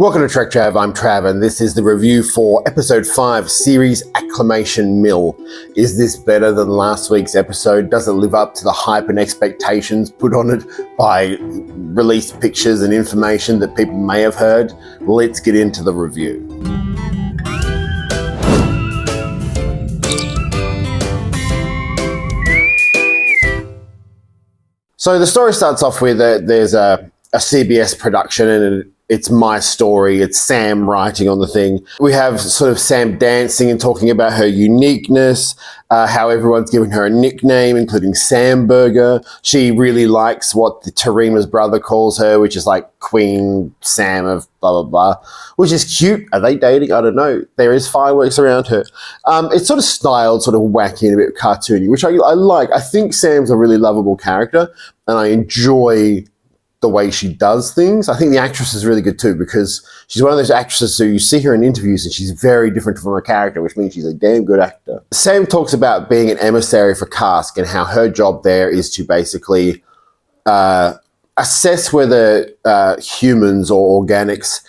Welcome to Trek Trav, I'm Trav, and this is the review for Episode 5, Series Acclimation Mill. Is this better than last week's episode? Does it live up to the hype and expectations put on it by released pictures and information that people may have heard? Let's get into the review. So the story starts off with there's a CBS production, and it's my story. It's Sam writing on the thing. We have sort of Sam dancing and talking about her uniqueness, how everyone's given her a nickname, including Sam Burger. She really likes what Tarima's brother calls her, which is like Queen Sam of blah, blah, blah, which is cute. Are they dating? I don't know. There is fireworks around her. It's sort of styled, sort of wacky and a bit cartoony, which I like. I think Sam's a really lovable character, and I enjoy the way she does things. I think the actress is really good too, because she's one of those actresses who you see her in interviews and she's very different from her character, which means she's a damn good actor. Sam talks about being an emissary for Cask and how her job there is to basically assess whether humans or organics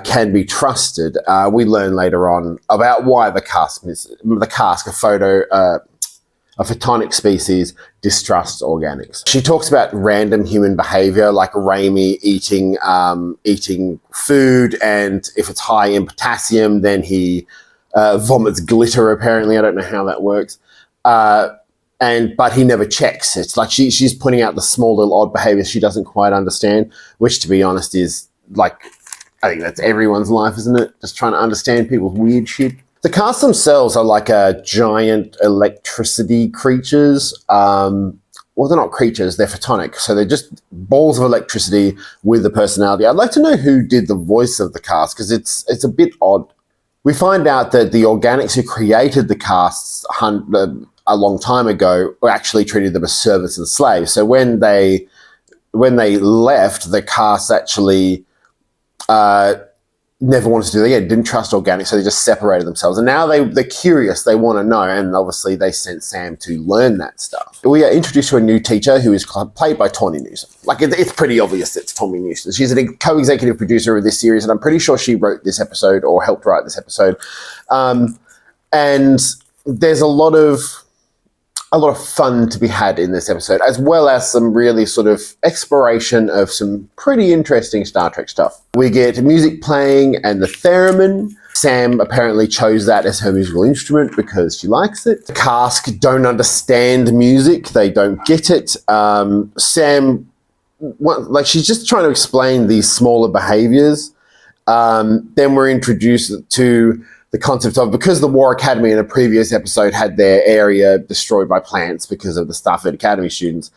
can be trusted. We learn later on about why the Cask, a photonic species, distrusts organics. She talks about random human behavior, like Raimi eating food, and if it's high in potassium, then he vomits glitter, apparently. I don't know how that works. But he never checks. It's like she's pointing out the small little odd behaviors she doesn't quite understand, which, to be honest, is like, I think that's everyone's life, isn't it? Just trying to understand people's weird shit. The Cask themselves are like giant electricity creatures. Well, they're not creatures, they're photonic. So they're just balls of electricity with a personality. I'd like to know who did the voice of the Cask, because it's a bit odd. We find out that the organics who created the Casks a long time ago were actually treated them as servants and slaves. So when they left, the Casks actually never wanted to do that again, didn't trust organics, so they just separated themselves. And now they're curious, they want to know, and obviously they sent Sam to learn that stuff. We are introduced to a new teacher who is played by Tawny Newsome. Like, it's pretty obvious it's Tawny Newsome. She's a co-executive producer of this series, and I'm pretty sure she wrote this episode or helped write this episode. And there's a lot of fun to be had in this episode, as well as some really sort of exploration of some pretty interesting Star Trek stuff. We get music playing and the theremin. Sam apparently chose that as her musical instrument because she likes it. The Cask don't understand music. They don't get it. Sam, she's just trying to explain these smaller behaviors. Then we're introduced to the concept of, because the War Academy in a previous episode had their area destroyed by plants because of the Starfleet Academy students,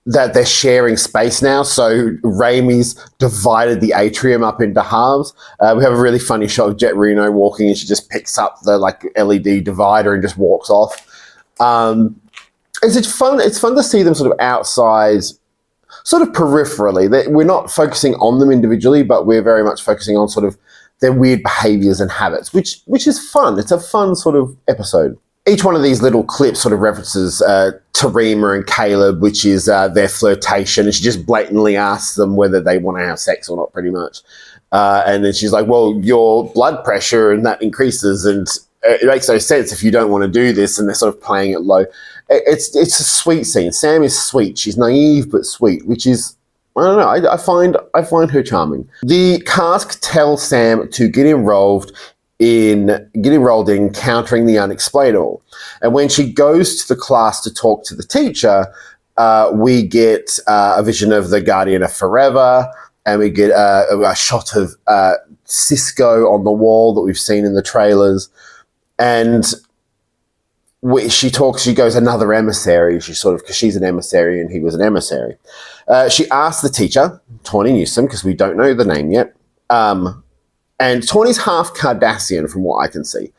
that they're sharing space now. So Raimi's divided the atrium up into halves. We have a really funny shot of Jet Reno walking, and she just picks up the LED divider and just walks off. It's fun. It's fun to see them sort of outside, sort of peripherally. We're not focusing on them individually, but we're very much focusing on sort of their weird behaviors and habits, which is fun. It's a fun sort of episode. Each one of these little clips sort of references Tarima and Caleb, which is their flirtation, and she just blatantly asks them whether they want to have sex or not, pretty much. And then she's like, well, your blood pressure, and that increases, and it makes no sense if you don't want to do this, and they're sort of playing it low. It's a sweet scene. Sam is sweet. She's naive but sweet, which is, I don't know, I find her charming. The Cask tells Sam to get enrolled in countering the unexplainable. And when she goes to the class to talk to the teacher, we get a vision of the Guardian of Forever, and we get a shot of Cisco on the wall that we've seen in the trailers. And she goes, another emissary. She sort of, because she's an emissary and he was an emissary. She asked the teacher, Tawny Newsome, because we don't know the name yet. And Tawny's half Cardassian, from what I can see,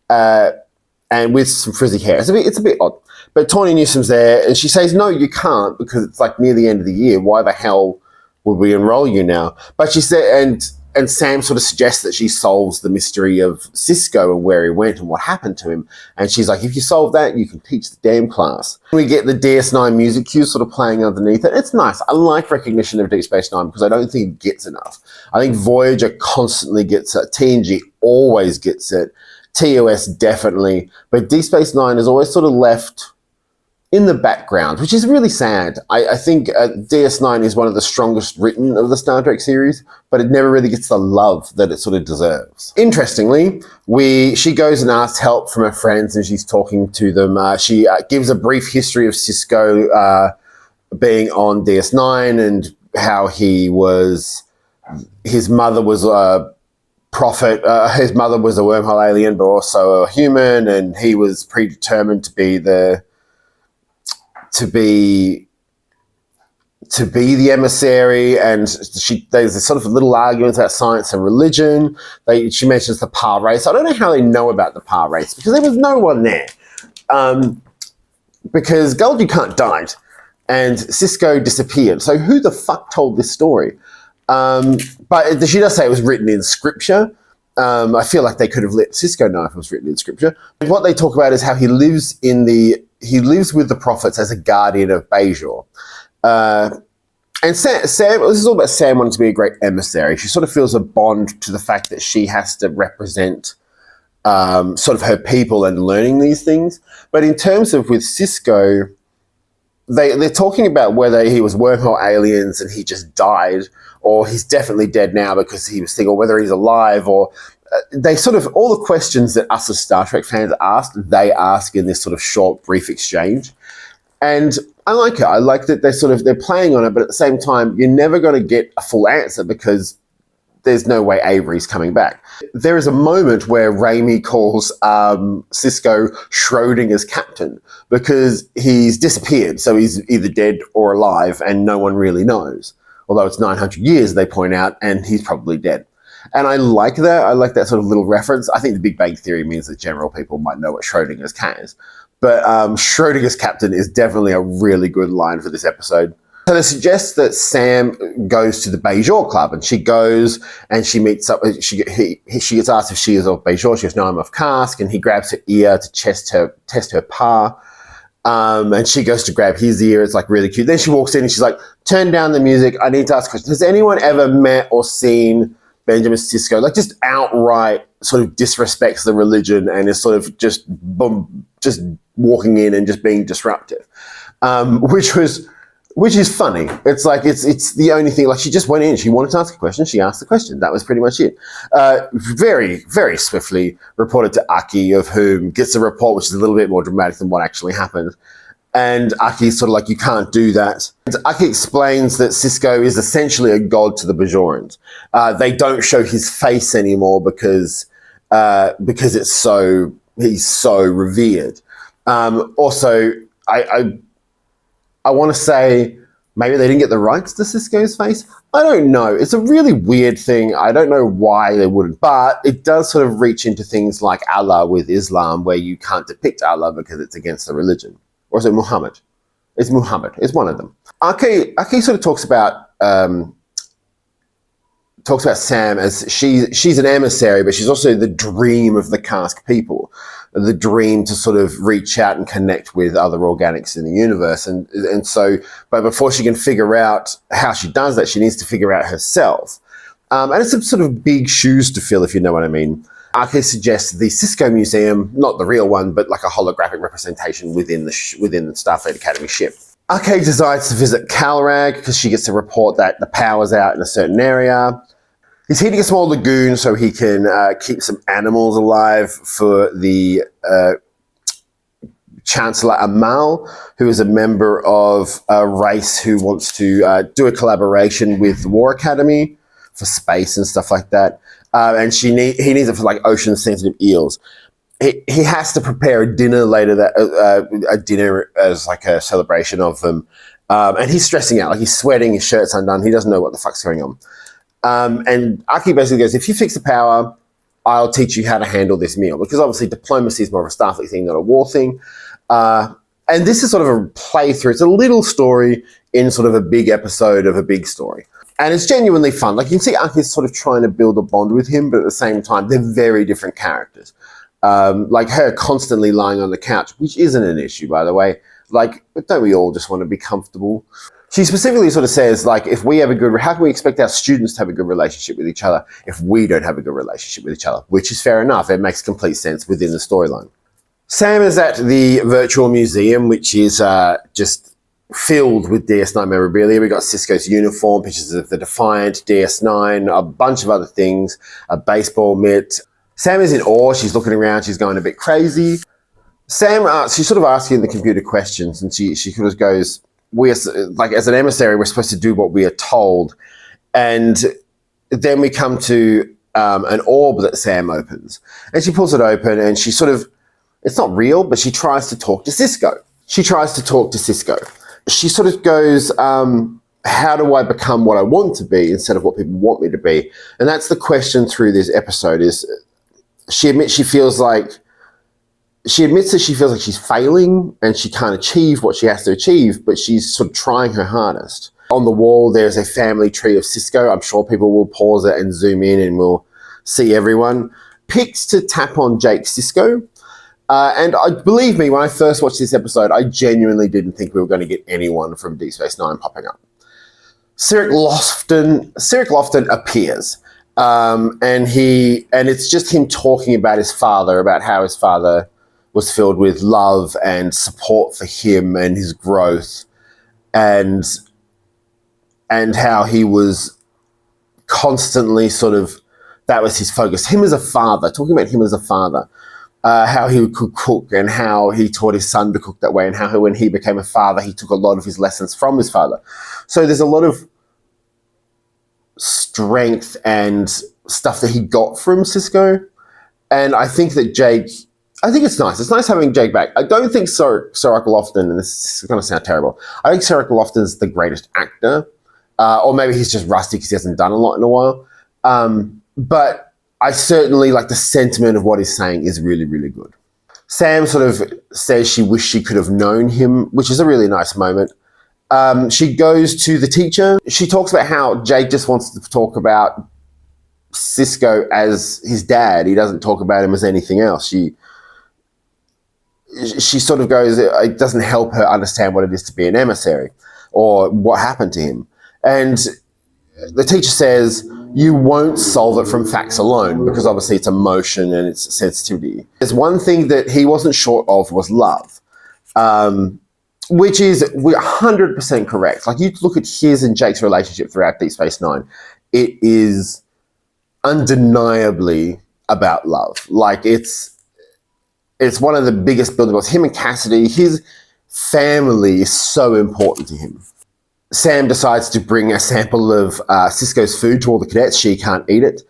and with some frizzy hair. It's a bit odd. But Tawny Newsome's there, and she says, no, you can't, because it's like near the end of the year. Why the hell would we enroll you now? But she said, and Sam sort of suggests that she solves the mystery of Cisco and where he went and what happened to him. And she's like, if you solve that, you can teach the damn class. We get the DS9 music cues sort of playing underneath it. It's nice. I like recognition of Deep Space Nine because I don't think it gets enough. I think Voyager constantly gets it. TNG always gets it. TOS definitely. But Deep Space Nine is always sort of left in the background, which is really sad. I think DS9 is one of the strongest written of the Star Trek series, but it never really gets the love that it sort of deserves. Interestingly, she goes and asks help from her friends, and she's talking to them. She gives a brief history of Sisko being on DS9 and how his mother was a prophet. His mother was a wormhole alien, but also a human, and he was predetermined to be the emissary. And there's this sort of little argument about science and religion. She mentions the Pa race. I don't know how they know about the Pa race, because there was no one there. Because Gul Dukat died and Sisko disappeared. So who the fuck told this story? But she does say it was written in scripture. I feel like they could have let Sisko know if it was written in scripture. And what they talk about is how he lives with the prophets as a guardian of Bajor. And Sam, this is all about Sam wanting to be a great emissary. She sort of feels a bond to the fact that she has to represent sort of her people and learning these things. But in terms of with Sisko, they're talking about whether he was wormhole aliens and he just died, or he's definitely dead now because he was sick, or whether he's alive, or they sort of, all the questions that us as Star Trek fans asked, they ask in this sort of short, brief exchange. And I like it. I like that they're playing on it, but at the same time, you're never going to get a full answer because there's no way Avery's coming back. There is a moment where Raimi calls Sisko Schrodinger's captain because he's disappeared. So he's either dead or alive and no one really knows. Although it's 900 years, they point out, and he's probably dead. And I like that. I like that sort of little reference. I think the Big Bang Theory means that general people might know what Schrodinger's cat is. But Schrodinger's captain is definitely a really good line for this episode. So they suggest that Sam goes to the Bajor Club, and she goes and she meets up. She gets asked if she is of Bajor. She goes, "No, I'm of Karsk," and he grabs her ear to test her Pa. And she goes to grab his ear. It's like really cute. Then she walks in and she's like, "Turn down the music. I need to ask a question. Has anyone ever met or seen Benjamin Sisko?" Like, just outright sort of disrespects the religion and is sort of just walking in and just being disruptive, which is funny. It's like it's the only thing. Like, she just went in. She wanted to ask a question. She asked the question. That was pretty much it. Very, very swiftly reported to Aki, of whom gets a report which is a little bit more dramatic than what actually happened. And Aki's sort of like, "You can't do that." And Aki explains that Sisko is essentially a god to the Bajorans. They don't show his face anymore because he's so revered. Also, I want to say maybe they didn't get the rights to Sisko's face. I don't know. It's a really weird thing. I don't know why they wouldn't, but it does sort of reach into things like Allah with Islam, where you can't depict Allah because it's against the religion. Or is it Muhammad? It's Muhammad. It's one of them. Aki sort of talks about Sam as she's an emissary, but she's also the dream of the Karsk people, the dream to sort of reach out and connect with other organics in the universe. And so, but before she can figure out how she does that, she needs to figure out herself. And it's some sort of big shoes to fill, if you know what I mean. Aki suggests the Sisko Museum, not the real one, but like a holographic representation within the Starfleet Academy ship. Aki decides to visit Calrag because she gets a report that the power's out in a certain area. He's heating a small lagoon so he can keep some animals alive for the Chancellor Amal, who is a member of a race who wants to do a collaboration with the War Academy for space and stuff like that. And he needs it for like ocean-sensitive eels. He has to prepare a dinner later, a dinner as like a celebration of them. And he's stressing out, like he's sweating, his shirt's undone, he doesn't know what the fuck's going on. And Aki basically goes, "If you fix the power, I'll teach you how to handle this meal." Because obviously diplomacy is more of a Starfleet thing, not a war thing. And this is sort of a playthrough. It's a little story in sort of a big episode of a big story. And it's genuinely fun. Like, you can see Aki's sort of trying to build a bond with him, but at the same time, they're very different characters. Like her constantly lying on the couch, which isn't an issue, by the way. Like, but don't we all just want to be comfortable? She specifically sort of says, like, if we have a good, how can we expect our students to have a good relationship with each other if we don't have a good relationship with each other? Which is fair enough. It makes complete sense within the storyline. Sam is at the virtual museum, which is just filled with DS9 memorabilia. We got Sisko's uniform, pictures of the Defiant, DS9, a bunch of other things, a baseball mitt. Sam is in awe. She's looking around. She's going a bit crazy. Sam, she's sort of asking the computer questions, and she sort of goes, as an emissary, we're supposed to do what we are told. And then we come to an orb that Sam opens. And she pulls it open, and she sort of, it's not real, but she tries to talk to Sisko. She sort of goes, how do I become what I want to be instead of what people want me to be? And that's the question through this episode is she admits that she feels like she's failing and she can't achieve what she has to achieve, but she's sort of trying her hardest. On the wall, there's a family tree of Sisko. I'm sure people will pause it and zoom in and we'll see everyone. Picks to tap on Jake Sisko. And believe me, when I first watched this episode, I genuinely didn't think we were going to get anyone from Deep Space Nine popping up. Cirric Lofton appears. And it's just him talking about his father, about how his father was filled with love and support for him and his growth, and how he was constantly sort of, that was his focus. Him as a father, talking about him as a father, how he could cook and how he taught his son to cook that way, and how when he became a father, he took a lot of his lessons from his father. So there's a lot of strength and stuff that he got from Sisko. And I think that I think it's nice. It's nice having Jake back. I don't think Cirric Lofton, and this is going to sound terrible, I think Cirric Lofton's the greatest actor. Or maybe he's just rusty because he hasn't done a lot in a while. But I certainly like the sentiment of what he's saying is really, really good. Sam sort of says she wished she could have known him, which is a really nice moment. She goes to the teacher. She talks about how Jake just wants to talk about Sisko as his dad. He doesn't talk about him as anything else. She sort of goes, it doesn't help her understand what it is to be an emissary or what happened to him. And the teacher says, you won't solve it from facts alone, because obviously it's emotion and it's sensitivity. There's one thing that he wasn't short of was love, which is 100% correct. Like, you look at his and Jake's relationship throughout Deep Space Nine, it is undeniably about love. Like, it's one of the biggest building blocks. Him and Cassidy, his family is so important to him. Sam decides to bring a sample of Sisko's food to all the cadets. She can't eat it.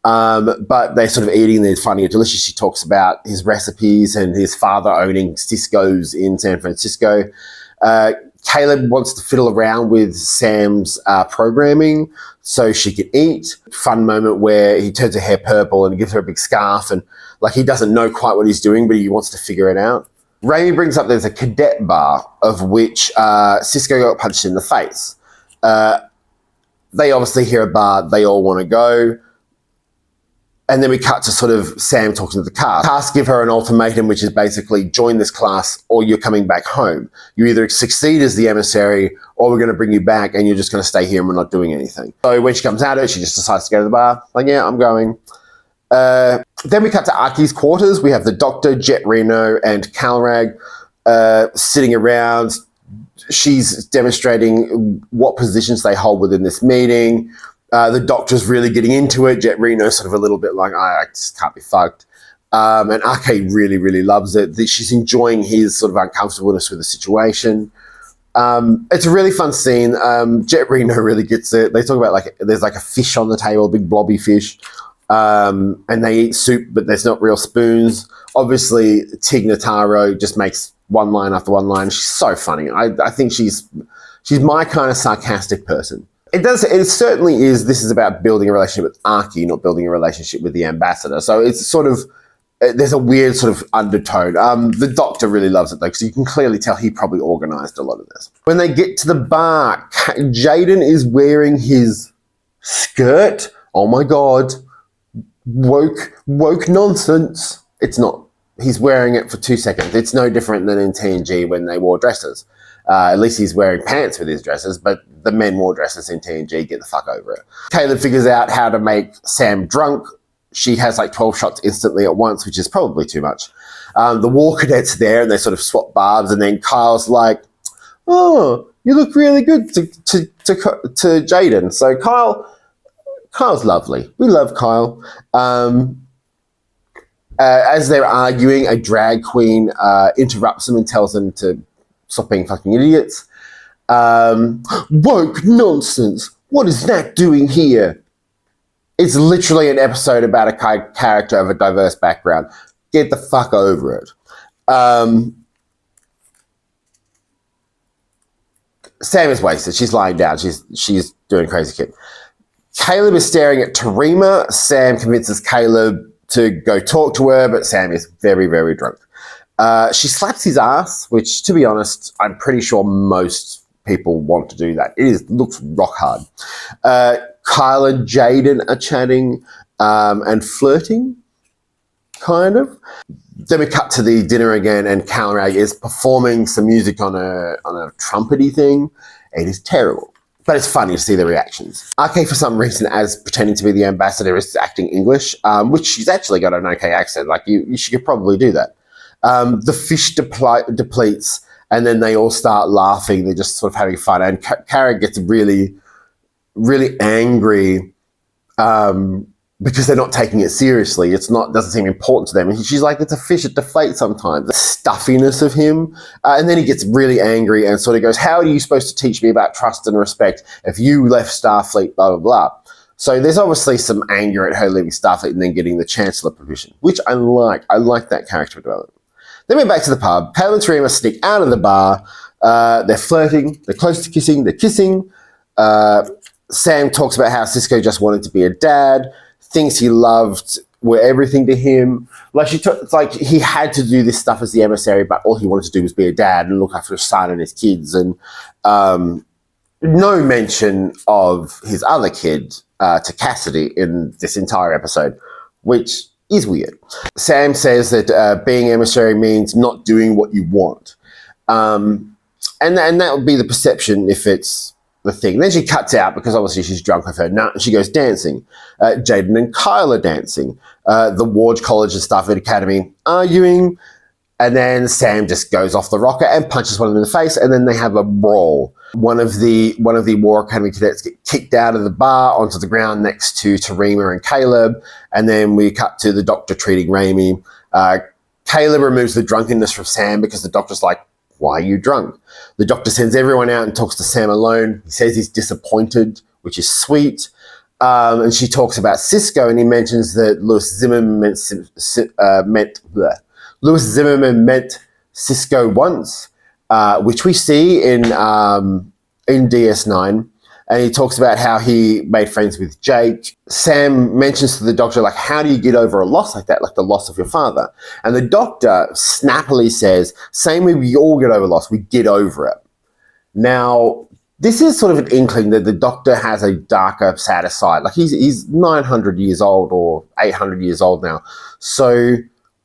But they're sort of eating, they're finding it delicious. She talks about his recipes and his father owning Cisco's in San Francisco. Caleb wants to fiddle around with Sam's programming so she can eat. Fun moment where he turns her hair purple and gives her a big scarf, and like, he doesn't know quite what he's doing, but he wants to figure it out. Raimi brings up there's a cadet bar of which Sisko got punched in the face. They obviously hear a bar, they all want to go. And then we cut to sort of Sam talking to the cast. Cast give her an ultimatum, which is basically join this class or you're coming back home. You either succeed as the emissary or we're going to bring you back and you're just going to stay here and we're not doing anything. So when she comes out of it, she just decides to go to the bar. Like, yeah, I'm going. Then we cut to Aki's quarters. We have the Doctor, Jet Reno, and Calrag sitting around. She's demonstrating what positions they hold within this meeting. The Doctor's really getting into it. Jet Reno's sort of a little bit like, I just can't be fucked. And Aki really, really loves it. She's enjoying his sort of uncomfortableness with the situation. It's a really fun scene. Jet Reno really gets it. They talk about, like, there's like a fish on the table, a big blobby fish. And they eat soup, but there's not real spoons. Obviously, Tig Notaro just makes one line after one line. She's so funny. I think she's my kind of sarcastic person. It certainly is. This is about building a relationship with Aki, not building a relationship with the ambassador. So it's sort of, there's a weird sort of undertone. The Doctor really loves it though, because you can clearly tell he probably organized a lot of this. When they get to the bar, Jaden is wearing his skirt. Oh my God. Woke nonsense. It's not. He's wearing it for 2 seconds. It's no different than in TNG when they wore dresses. At least he's wearing pants with his dresses, but the men wore dresses in TNG. Get the fuck over it. Caleb figures out how to make Sam drunk. She has like 12 shots instantly at once, which is probably too much. The war cadets there, and they sort of swap barbs, and then Kyle's like, "Oh, you look really good to Jaden." So Kyle's lovely. We love Kyle. As they're arguing, a drag queen interrupts them and tells them to stop being fucking idiots. Woke nonsense. What is that doing here? It's literally an episode about a character of a diverse background. Get the fuck over it. Sam is wasted. She's lying down. She's doing crazy kid. Caleb is staring at Tarima. Sam convinces Caleb to go talk to her, but Sam is very, very drunk. She slaps his ass, which, to be honest, I'm pretty sure most people want to do that. It looks rock hard. Kyle and Jaden are chatting and flirting, kind of. Then we cut to the dinner again, and Calrag is performing some music on a trumpety thing. It is terrible, but it's funny to see the reactions. RK, for some reason, as pretending to be the ambassador, is acting English, which she's actually got an okay accent. Like, she could probably do that. The fish depletes, and then they all start laughing. They're just sort of having fun, and Carrag gets really, really angry because they're not taking it seriously. Doesn't seem important to them. And she's like, it's a fish, it deflates sometimes. The stuffiness of him. And then he gets really angry and sort of goes, how are you supposed to teach me about trust and respect if you left Starfleet, blah, blah, blah. So there's obviously some anger at her leaving Starfleet and then getting the Chancellor provision, which I like. I like that character development. Then we're back to the pub. Caleb and Tarima sneak out of the bar. They're flirting. They're close to kissing. They're kissing. Sam talks about how Sisko just wanted to be a dad. Things he loved were everything to him. It's like he had to do this stuff as the emissary, but all he wanted to do was be a dad and look after his son and his kids. And no mention of his other kid, to Cassidy, in this entire episode, which is weird. Sam says that being emissary means not doing what you want. And that would be the perception if it's the thing. Then she cuts out because obviously she's drunk with her nut and she goes dancing. Jaden and Kyle are dancing. The Ward College and Starfleet Academy arguing. And then Sam just goes off the rocker and punches one of them in the face, and then they have a brawl. One of the War Academy cadets get kicked out of the bar onto the ground next to Tarima and Caleb, and then we cut to the doctor treating Raimi. Caleb removes the drunkenness from Sam because the doctor's like, why are you drunk? The doctor sends everyone out and talks to Sam alone. He says he's disappointed, which is sweet. And she talks about Sisko, and he mentions that Louis Zimmerman meant Sisko once, which we see in DS9. And he talks about how he made friends with Jake. Sam mentions to the doctor, like, how do you get over a loss like that, like the loss of your father? And the doctor snappily says, same way we all get over loss, we get over it. Now, this is sort of an inkling that the doctor has a darker, sadder side. Like, he's 900 years old or 800 years old now. So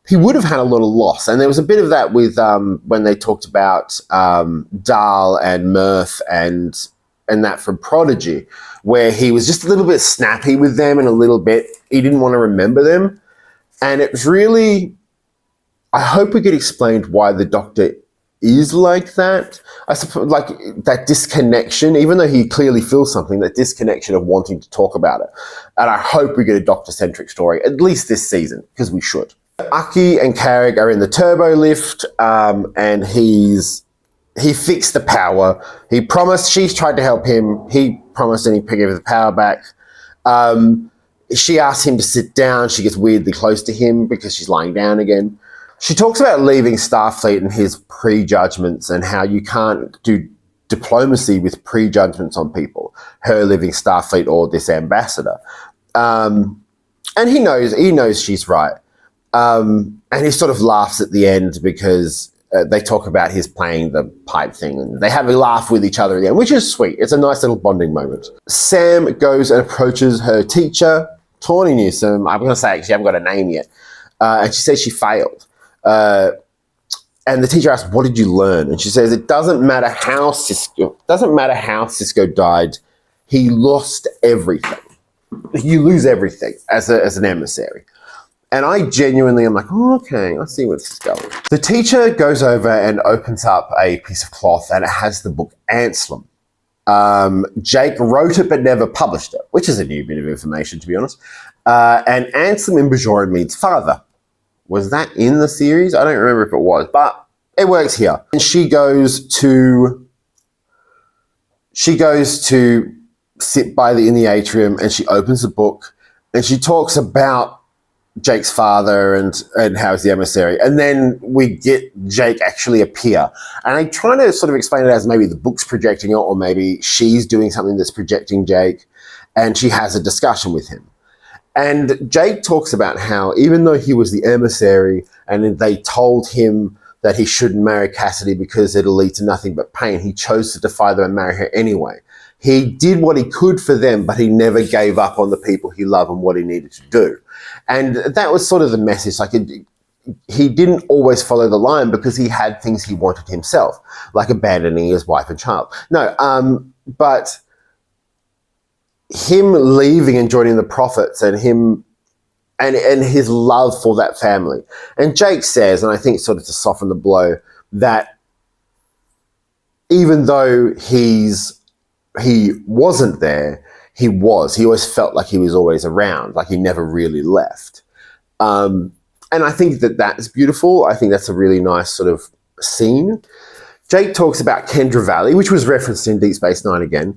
he would have had a lot of loss. And there was a bit of that with when they talked about Dahl and Mirth and that from Prodigy, where he was just a little bit snappy with them and a little bit, he didn't want to remember them. And it was really, I hope we get explained why the doctor is like that. I suppose, like, that disconnection, even though he clearly feels something, that disconnection of wanting to talk about it. And I hope we get a doctor-centric story, at least this season, because we should. Aki and Carrag are in the turbo lift, and he fixed the power. He promised, she's tried to help him. He promised and he gave the power back. She asks him to sit down. She gets weirdly close to him because she's lying down again. She talks about leaving Starfleet and his prejudgments and how you can't do diplomacy with prejudgments on people, her leaving Starfleet or this ambassador. And he knows she's right. And he sort of laughs at the end because they talk about his playing the pipe thing, and they have a laugh with each other at the end, which is sweet. It's a nice little bonding moment. Sam goes and approaches her teacher, Tawny Newsom. I'm going to say, actually, I haven't got a name yet. And she says she failed. And the teacher asks, "What did you learn?" And she says, "It doesn't matter how Cisco died. He lost everything. You lose everything as an emissary." And I genuinely am like, "Oh, okay, I see where this is going." The teacher goes over and opens up a piece of cloth, and it has the book Anselm. Jake wrote it but never published it, which is a new bit of information, to be honest. And Anselm in Bajoran means father. Was that in the series? I don't remember if it was, but it works here. And she goes to sit in the atrium, and she opens the book, and she talks about Jake's father and how he's the emissary. And then we get Jake actually appear. And I try to sort of explain it as maybe the book's projecting it, or maybe she's doing something that's projecting Jake, and she has a discussion with him. And Jake talks about how even though he was the emissary and they told him that he shouldn't marry Cassidy because it'll lead to nothing but pain, he chose to defy them and marry her anyway. He did what he could for them, but he never gave up on the people he loved and what he needed to do. And that was sort of the message. Like, he didn't always follow the line because he had things he wanted himself, like abandoning his wife and child. But him leaving and joining the Prophets, and him and his love for that family. And Jake says, and I think sort of to soften the blow, that even though he wasn't there, he always felt like he was always around, like he never really left. And I think that's beautiful. I think that's a really nice sort of scene. Jake talks about Kendra Valley, which was referenced in Deep Space Nine again,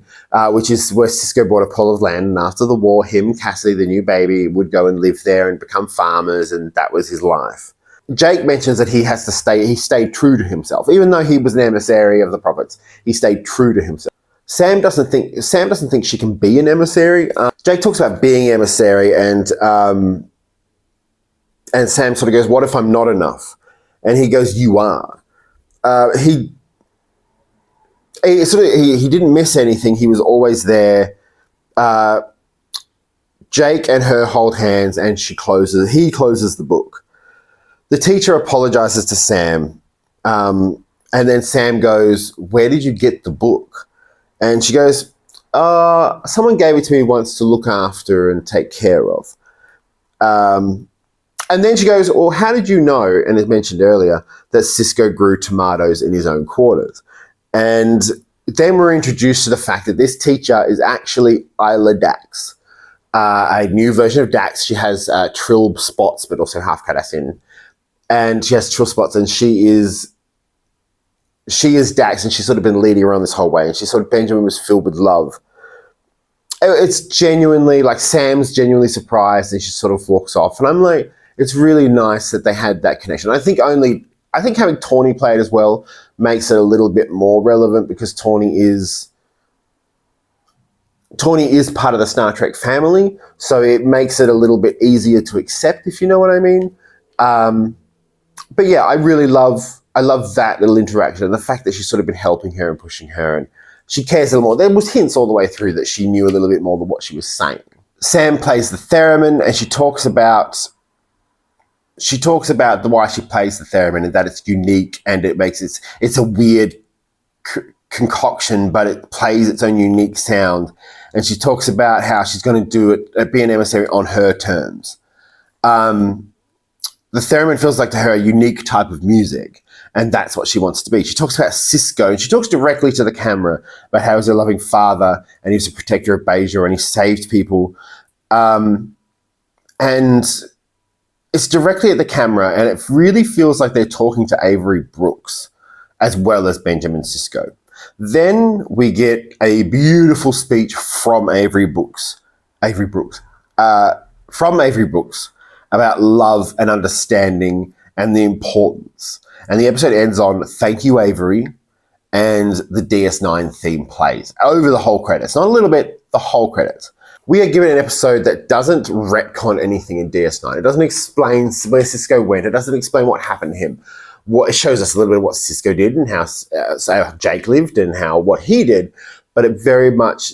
which is where Cisco bought a plot of land. And after the war, him, Cassidy, the new baby, would go and live there and become farmers, and that was his life. Jake mentions that he stayed true to himself. Even though he was an emissary of the Prophets, he stayed true to himself. Sam doesn't think she can be an emissary. Jake talks about being emissary, and Sam sort of goes, "What if I'm not enough?" And he goes, "You are." He didn't miss anything. He was always there. Jake and her hold hands, and he closes the book. The teacher apologizes to Sam, and then Sam goes, "Where did you get the book?" And she goes, "Someone gave it to me once to look after and take care of." And then she goes, "Well, how did you know," and as mentioned earlier, that Cisco grew tomatoes in his own quarters? And then we're introduced to the fact that this teacher is actually Isla Dax, a new version of Dax. She has trill spots, but also half Cardassian. And she has trill spots, and she is Dax, and she's sort of been leading around this whole way. And Benjamin was filled with love. It's genuinely, like, Sam's genuinely surprised, and she sort of walks off. And I'm like, it's really nice that they had that connection. I think having Tawny play it as well makes it a little bit more relevant, because Tawny is part of the Star Trek family, so it makes it a little bit easier to accept, if you know what I mean. But yeah, I love that little interaction, and the fact that she's sort of been helping her and pushing her, and she cares a little more. There was hints all the way through that she knew a little bit more than what she was saying. Sam plays the theremin, and she talks about why she plays the theremin, and that it's unique, and it's a weird concoction, but it plays its own unique sound. And she talks about how she's going to do it, be an emissary on her terms. The theremin feels like to her a unique type of music, and that's what she wants to be. She talks about Cisco, and she talks directly to the camera about how he's a loving father, and he's a protector of Bajor, and he saved people. And it's directly at the camera, and it really feels like they're talking to Avery Brooks as well as Benjamin Sisko. Then we get a beautiful speech from Avery Brooks about love and understanding and the importance. And the episode ends on "Thank you, Avery," and the DS9 theme plays over the whole credits. Not a little bit, the whole credits. We are given an episode that doesn't retcon anything in DS9. It doesn't explain where Cisco went. It doesn't explain what happened to him. It shows us a little bit of what Cisco did and how Jake lived and what he did. But it very much,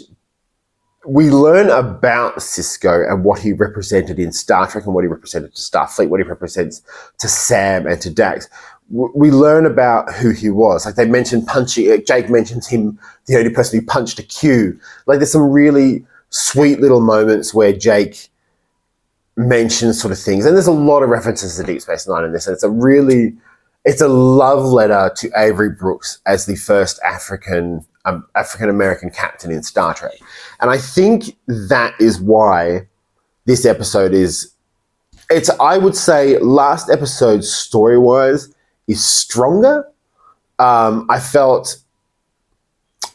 we learn about Cisco and what he represented in Star Trek and what he represented to Starfleet, what he represents to Sam and to Dax. we learn about who he was. Like they mentioned punching. Jake mentions him, the only person who punched a Q. Like there's some really sweet little moments where Jake mentions sort of things, and there's a lot of references to Deep Space Nine in this. And it's a love letter to Avery Brooks as the first African American captain in Star Trek. And I think that is why this episode I would say last episode story-wise is stronger. I felt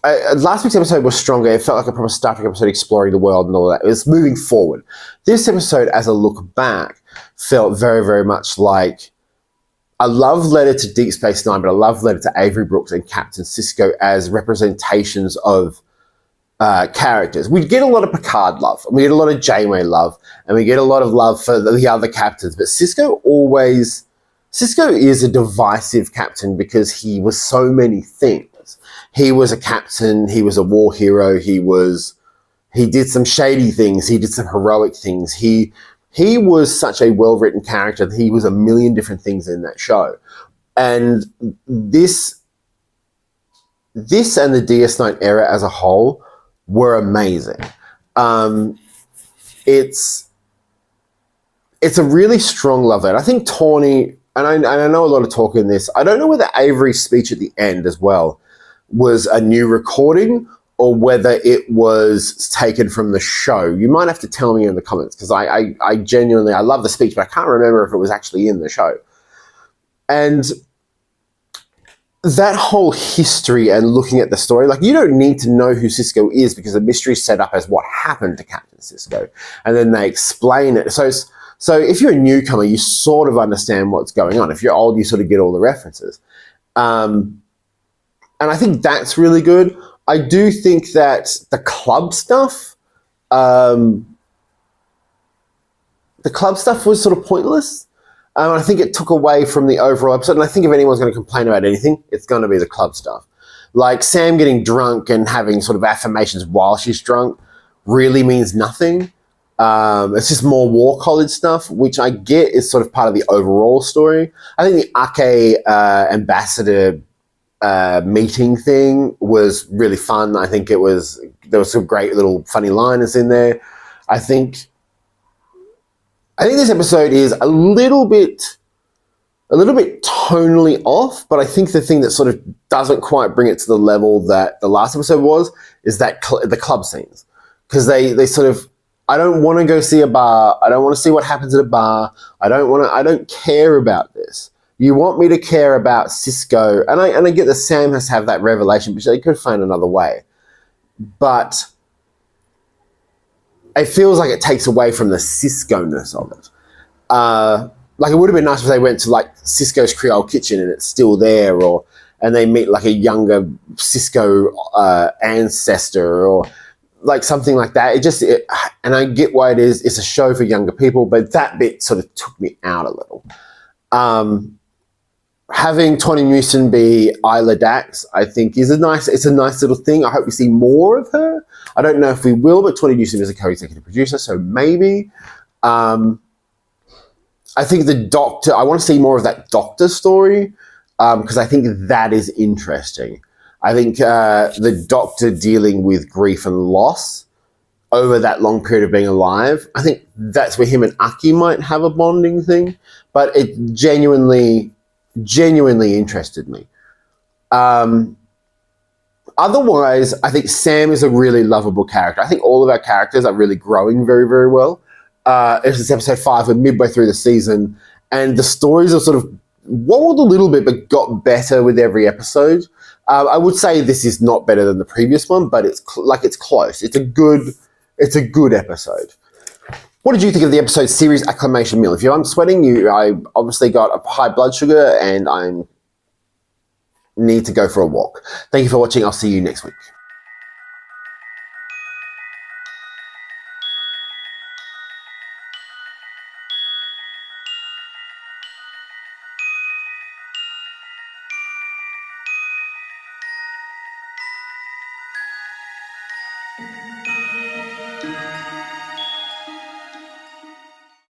last week's episode was stronger. It felt like a proper Star Trek episode exploring the world and all that. It was moving forward. This episode, as a look back, felt very, very much like a love letter to Deep Space Nine, but a love letter to Avery Brooks and Captain Sisko as representations of characters. We get a lot of Picard love, and we get a lot of Janeway love, and we get a lot of love for the other captains. But Sisko is a divisive captain because he was so many things. He was a captain. He was a war hero. He did some shady things. He did some heroic things. He was such a well-written character that he was a million different things in that show. And this and the DS9 era as a whole were amazing. It's a really strong love letter. I think Tawny, and I know a lot of talk in this, I don't know whether Avery's speech at the end as well was a new recording or whether it was taken from the show. You might have to tell me in the comments, because I genuinely, I love the speech, but I can't remember if it was actually in the show. And that whole history and looking at the story, like you don't need to know who Sisko is because the mystery is set up as what happened to Captain Sisko. And then they explain it. So if you're a newcomer, you sort of understand what's going on. If you're old, you sort of get all the references. And I think that's really good. I do think that the club stuff was sort of pointless. I think it took away from the overall episode. And I think if anyone's going to complain about anything, it's going to be the club stuff. Like Sam getting drunk and having sort of affirmations while she's drunk really means nothing. It's just more war college stuff, which I get is sort of part of the overall story. I think the Ake ambassador meeting thing was really fun. I think there was some great little funny liners in there. I think this episode is a little bit tonally off, but I think the thing that sort of doesn't quite bring it to the level that the last episode was is that the club scenes, because they sort of, I don't want to go see a bar. I don't want to see what happens at a bar. I don't care about this. You want me to care about Sisko, and I get that Sam has to have that revelation, but they could find another way. But it feels like it takes away from the Sisko-ness of it. Like it would have been nice if they went to like Sisko's Creole Kitchen and it's still there, and they meet like a younger Sisko ancestor or like something like that. And I get why it is. It's a show for younger people, but that bit sort of took me out a little. Having Tawny Newson be Isla Dax, I think it's a nice little thing. I hope we see more of her. I don't know if we will, but Tawny Newson is a co-executive producer, so maybe. I think the Doctor, I want to see more of that Doctor story, because I think that is interesting. I think the Doctor dealing with grief and loss over that long period of being alive, I think that's where him and Aki might have a bonding thing, but it genuinely interested me. Otherwise, I think Sam is a really lovable character. I think all of our characters are really growing very, very well. This is episode 5. We're midway through the season, and the stories are sort of wobbled a little bit, but got better with every episode. I would say this is not better than the previous one, but it's close. It's a good episode. What did you think of the episode series Acclimation Meal? If I'm sweating, I obviously got a high blood sugar and I need to go for a walk. Thank you for watching. I'll see you next week.